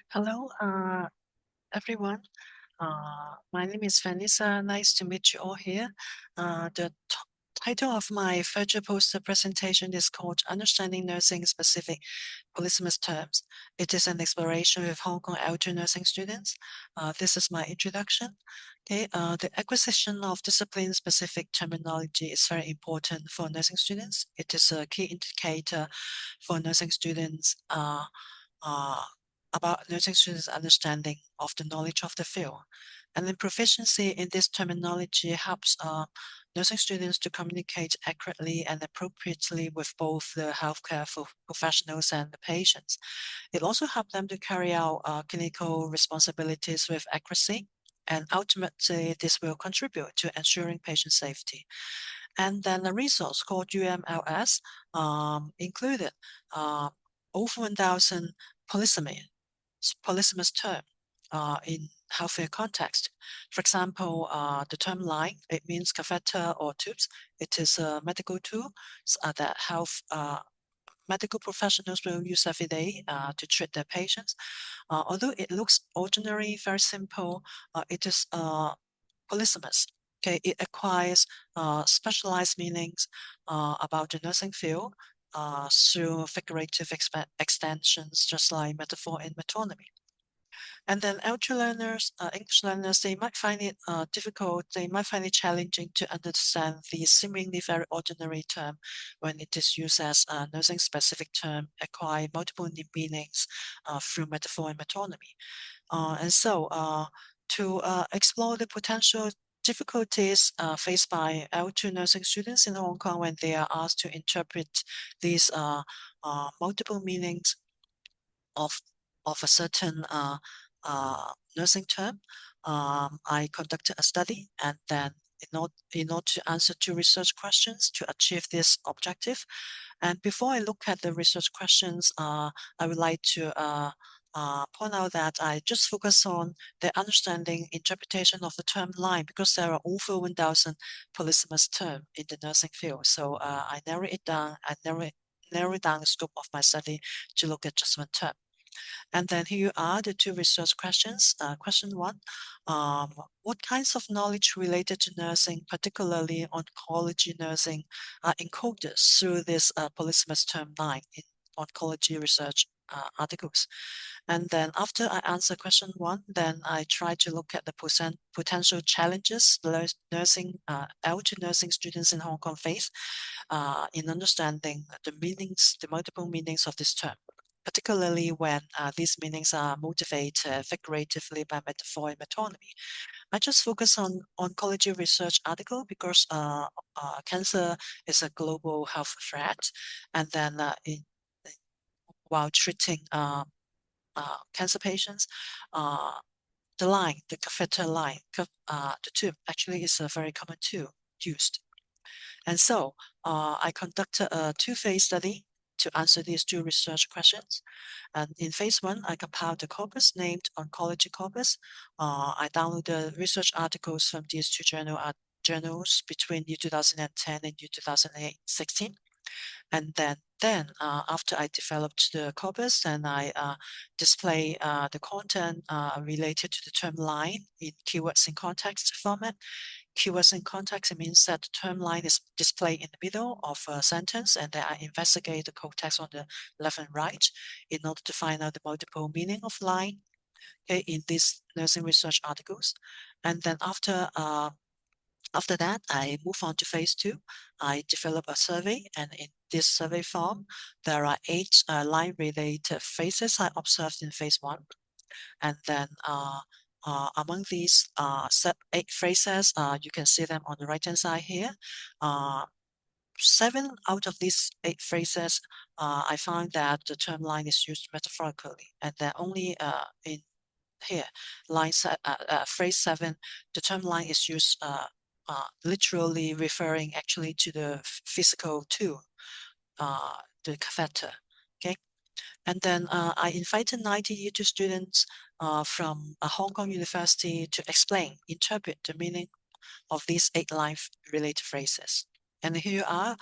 Hello, everyone. My name is Vanliza. Nice to meet you all here. The title of my virtual poster presentation is called Understanding Nursing Specific Polysemous Terms. It is an exploration with Hong Kong L2 nursing students. This is my introduction. Okay, the acquisition of discipline-specific terminology is very important for nursing students. It is a key indicator for nursing students uh, about nursing students' understanding of the knowledge of the field. And then proficiency in this terminology helps nursing students to communicate accurately and appropriately with both the healthcare professionals and the patients. It also helps them to carry out clinical responsibilities with accuracy, and ultimately this will contribute to ensuring patient safety. And then a resource called UMLS included uh, over 1,000 polysemous term in healthcare context. For example, the term line, it means catheter or tubes. It is a medical tool that medical professionals will use every day to treat their patients. Although it looks ordinary, very simple, it is polysemous. Okay, it acquires specialized meanings about the nursing field through figurative extensions, just like metaphor and metonymy. And then L2 learners, English learners, they might find it difficult, they might find it challenging to understand the seemingly very ordinary term when it is used as a nursing-specific term, acquire multiple meanings through metaphor and metonymy. And so to explore the potential difficulties faced by L2 nursing students in Hong Kong when they are asked to interpret these multiple meanings of a certain nursing term, I conducted a study, and then in order to answer two research questions to achieve this objective. And before I look at the research questions, I would like to point out that I just focus on the understanding interpretation of the term line because there are over 1,000 polysemous terms in the nursing field. So I narrow it down. Narrow down the scope of my study to look at just one term. And then here are the two research questions. Question one, what kinds of knowledge related to nursing, particularly oncology nursing, are encoded through this polysemous term line in oncology research articles? And then after I answer question one, then I try to look at the potential challenges nursing L2 nursing students in Hong Kong face in understanding the meanings, the multiple meanings of this term, particularly when these meanings are motivated figuratively by metaphor and metonymy. I just focus on oncology research article because cancer is a global health threat, and then while treating cancer patients, uh, the line, the catheter line, the tube actually is a very common tool used. And so I conducted a two-phase study to answer these two research questions. And in phase one, I compiled a corpus named Oncology Corpus. I downloaded research articles from these two journals between year 2010 and year 2016. And then after I developed the corpus, then I display the content related to the term line in keywords in context format. Keywords in context, it means that the term line is displayed in the middle of a sentence, and then I investigate the code text on the left and right in order to find out the multiple meaning of line, okay, in these nursing research articles. And then after that, I move on to phase two. I develop a survey, and in this survey form, there are 8 line-related phrases I observed in phase one. And then among these 8 phrases, you can see them on the right-hand side here. 7 out of these 8 phrases, I found that the term line is used metaphorically, and then only in here, phrase 7, the term line is used literally referring actually to the physical tool, the catheter. Okay, and then I invited 90 year-2 students from a Hong Kong university to interpret the meaning of these 8 line-related phrases. And here are,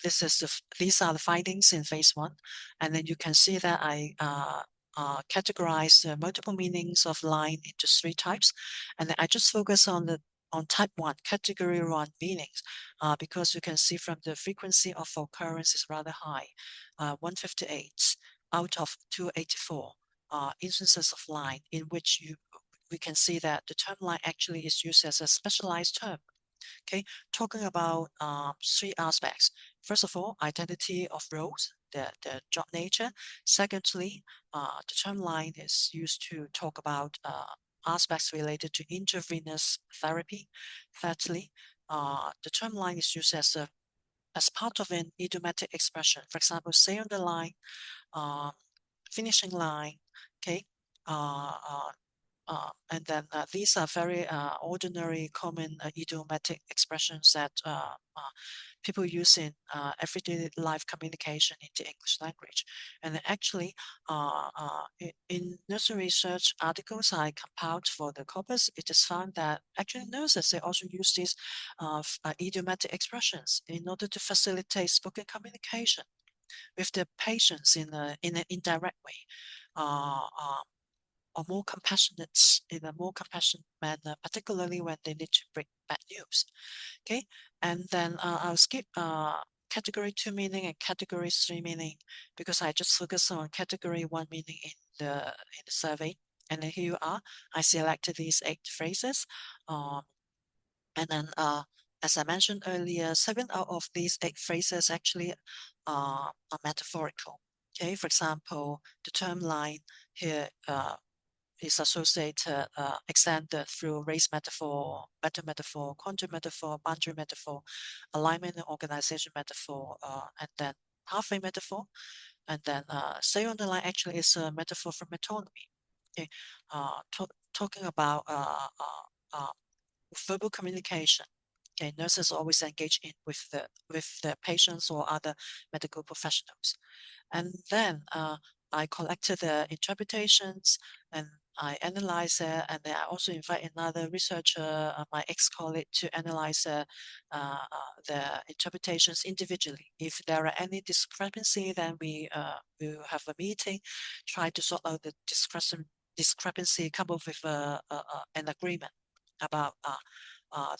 these are the findings in phase one. And then you can see that I categorize the multiple meanings of line into 3 types, and then I just focus on type 1, category 1 meanings, because you can see from the frequency of occurrence is rather high, 158 out of 284 instances of line in which we can see that the term line actually is used as a specialized term. Okay, talking about 3 aspects. First of all, identity of roles, the job nature. Secondly, the term line is used to talk about aspects related to intravenous therapy. Thirdly, the term line is used as part of an idiomatic expression. For example, say on the line, finishing line, okay, and then these are very ordinary, common idiomatic expressions that people use in everyday life communication in the English language. And actually, in nursery research articles I compiled for the corpus, it is found that actually nurses, they also use these idiomatic expressions in order to facilitate spoken communication with the patients in an indirect way. Or more compassionate, in a more compassionate manner, particularly when they need to bring bad news. Okay, and then I'll skip category 2 meaning and category 3 meaning because I just focus on category 1 meaning in the survey. And then here you are. I selected these 8 phrases. And then as I mentioned earlier, 7 out of these 8 phrases actually are metaphorical. Okay, for example, the term line here is associated, extended through race metaphor, meta metaphor, quantum metaphor, boundary metaphor, alignment and organization metaphor, and then pathway metaphor. And then say on the line actually is a metaphor for metonymy. Okay, talking about verbal communication. Okay, nurses always engage in with the patients or other medical professionals. And then I collected the interpretations and I analyze it, and then I also invite another researcher, my ex-colleague, to analyze the interpretations individually. If there are any discrepancy, then we will have a meeting, try to sort out the discrepancy, come up with an agreement about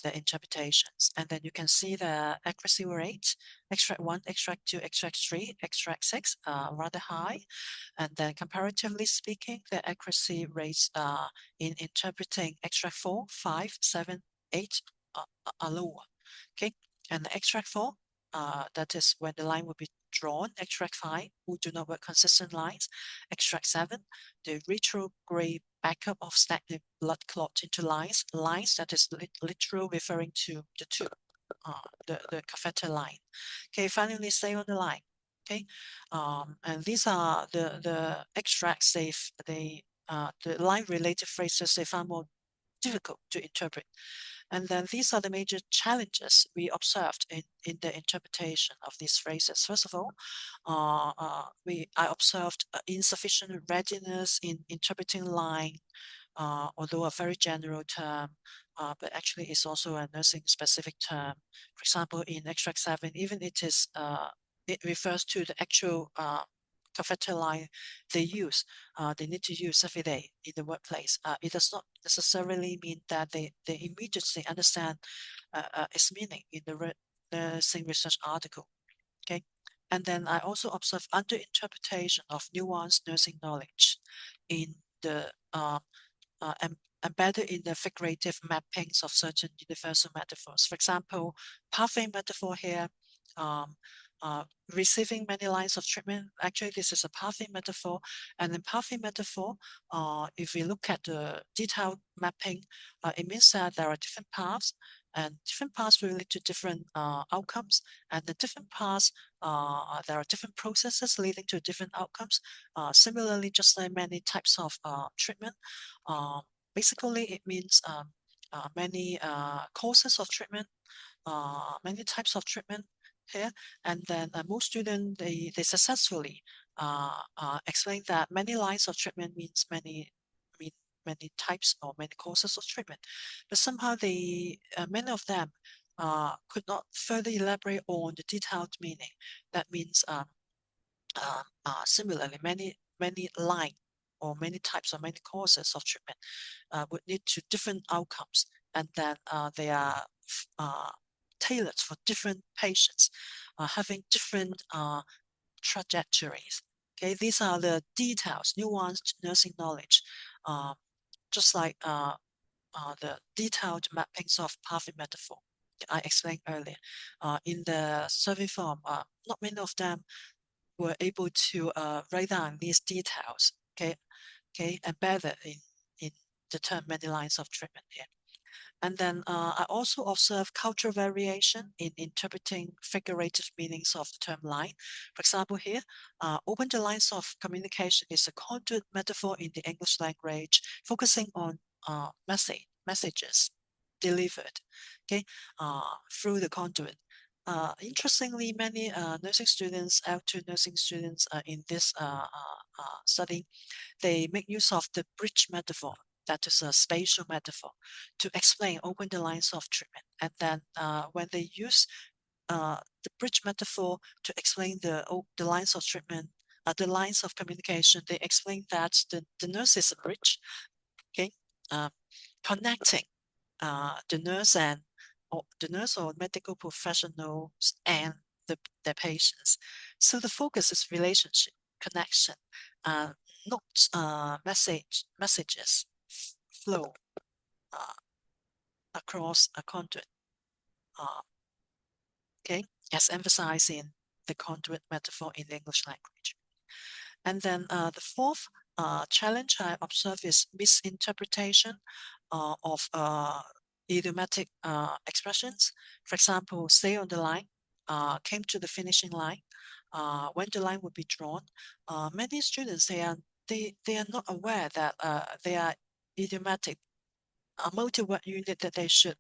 the interpretations. And then you can see the accuracy rate, extract 1, extract 2, extract 3, extract 6, rather high. And then comparatively speaking, the accuracy rates in interpreting extract 4, 5, 7, 8 are lower. Okay, and the extract 4, that is when the line will be drawn. Extract 5, who do not work consistent lines. Extract 7, the retrograde backup of stagnant blood clot into lines. Lines that is literal referring to the tube, the catheter line. Okay, finally stay on the line. Okay, and these are the extracts the line related phrases they found more difficult to interpret. And then these are the major challenges we observed in the interpretation of these phrases. First of all, I observed insufficient readiness in interpreting line, although a very general term, but actually it's also a nursing specific term. For example, in extract 7, even it refers to the actual catheter line they need to use every day in the workplace. It does not necessarily mean that they immediately understand its meaning in the nursing research article. Okay, and then I also observe underinterpretation of nuanced nursing knowledge in the embedded in the figurative mappings of certain universal metaphors. For example, pathway metaphor here, receiving many lines of treatment. Actually, this is a pathway metaphor. And in pathway metaphor, if we look at the detailed mapping, it means that there are different paths and different paths relate to different outcomes. And the different paths, there are different processes leading to different outcomes. Similarly, just like many types of treatment, basically it means many courses of treatment, many types of treatment here. And then most students, they successfully explain that many lines of treatment means many types or many courses of treatment. But somehow many of them could not further elaborate on the detailed meaning. That means similarly, many line or many types or many courses of treatment would lead to different outcomes, and then they are tailored for different patients, having different trajectories. Okay, these are the details, nuanced nursing knowledge, just like the detailed mappings of pathway metaphor I explained earlier. In the survey form, not many of them were able to write down these details, embedded in the term many lines of treatment here. And then I also observe cultural variation in interpreting figurative meanings of the term line. For example, here, open the lines of communication is a conduit metaphor in the English language, focusing on messages delivered, through the conduit. Interestingly, many nursing students, L2 nursing students in this study, they make use of the bridge metaphor, that is a spatial metaphor, to explain open the lines of treatment. And then when they use the bridge metaphor to explain the lines of treatment, the lines of communication, they explain that the nurse is a bridge, uh, connecting the nurse or medical professionals and their patients. So the focus is relationship, connection, not messages flow across a conduit. As emphasized in the conduit metaphor in the English language. And then the fourth challenge I observe is misinterpretation of idiomatic expressions. For example, stay on the line, came to the finishing line, when the line would be drawn. Many students, they are not aware that they are idiomatic, a multi-word unit, that they should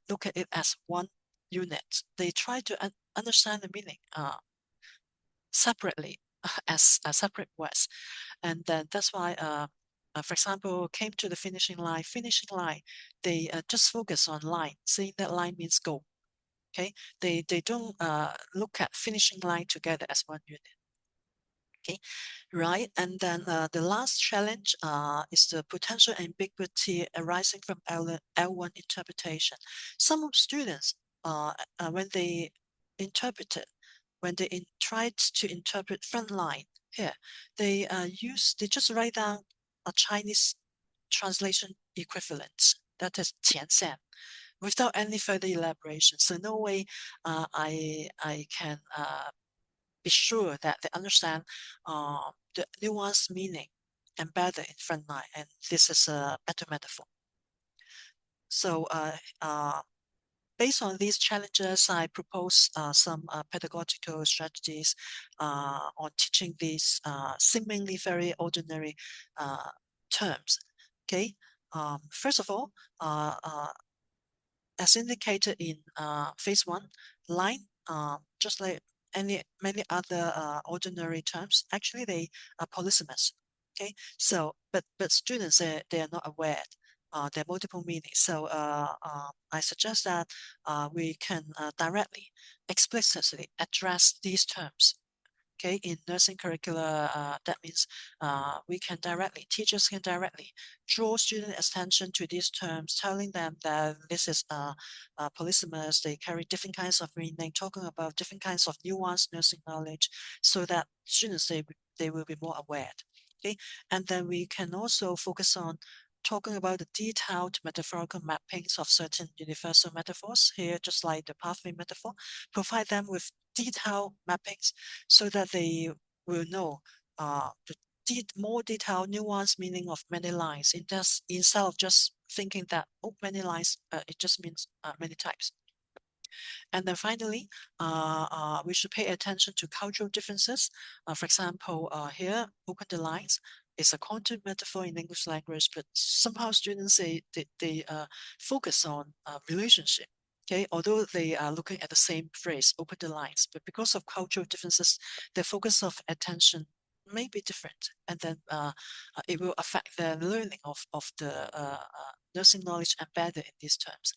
look at it as one unit. They try to understand the meaning separately as separate words. And then that's why, for example, came to the finishing line, they just focus on line, saying that line means go. Okay, they don't look at finishing line together as one unit. Okay, right. And then the last challenge is the potential ambiguity arising from L1 interpretation. Some students, when they interpreted, tried to interpret front line here, they just write down a Chinese translation equivalent, that is 前线, without any further elaboration. So no way I can be sure that they understand the nuanced meaning embedded in front line, and this is a better metaphor. So based on these challenges, I propose some pedagogical strategies on teaching these seemingly very ordinary terms. Okay, first of all, as indicated in phase 1, line, just like many other ordinary terms, actually they are polysemous. Okay, so but students, they are not aware. There are multiple meanings. So I suggest that we can directly, explicitly address these terms. Okay, in nursing curricula, that means teachers can directly draw student attention to these terms, telling them that this is polysemous, they carry different kinds of meaning, talking about different kinds of nuanced nursing knowledge, so that students, they will be more aware. Okay, and then we can also focus on talking about the detailed metaphorical mappings of certain universal metaphors here, just like the pathway metaphor, provide them with detailed mappings so that they will know the more detailed, nuanced meaning of many lines, instead of just thinking that, oh, many lines, it just means many types. And then finally, we should pay attention to cultural differences. For example, here, open the lines is a content metaphor in English language, but somehow students, they focus on relationship. Okay, although they are looking at the same phrase, open the lines, but because of cultural differences, their focus of attention may be different, and then it will affect the learning of the nursing knowledge embedded in these terms.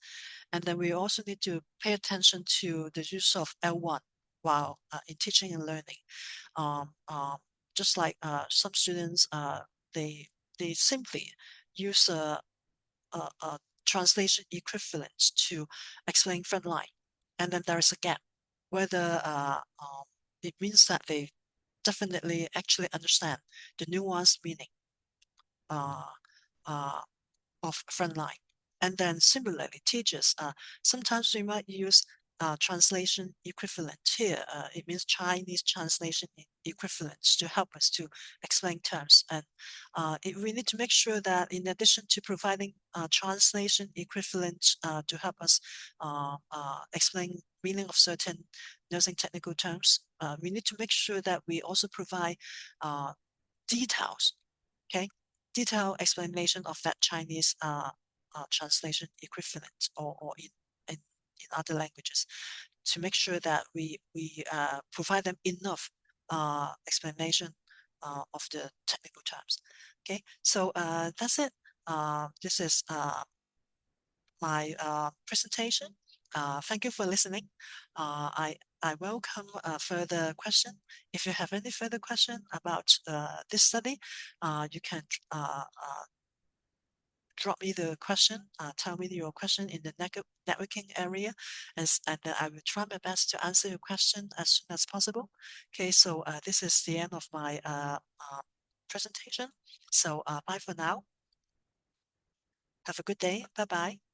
And then we also need to pay attention to the use of L1 while in teaching and learning. Just like some students they simply use a translation equivalent to explain front line, and then there is a gap. Whether it means that they definitely actually understand the nuanced meaning uh, uh, of frontline. And then similarly, teachers, sometimes we might use translation equivalent here. It means Chinese translation equivalents to help us to explain terms. And we need to make sure that in addition to providing translation equivalent to help us explain meaning of certain nursing technical terms, we need to make sure that we also provide details, okay? Detailed explanation of that Chinese translation equivalent or in other languages to make sure that we provide them enough explanation of the technical terms. Okay, so that's it. This is my presentation. Thank you for listening. I welcome further question. If you have any further question about this study, you can drop me the question, tell me your question in the networking area, and I will try my best to answer your question as soon as possible. Okay, so this is the end of my presentation. So bye for now. Have a good day. Bye bye.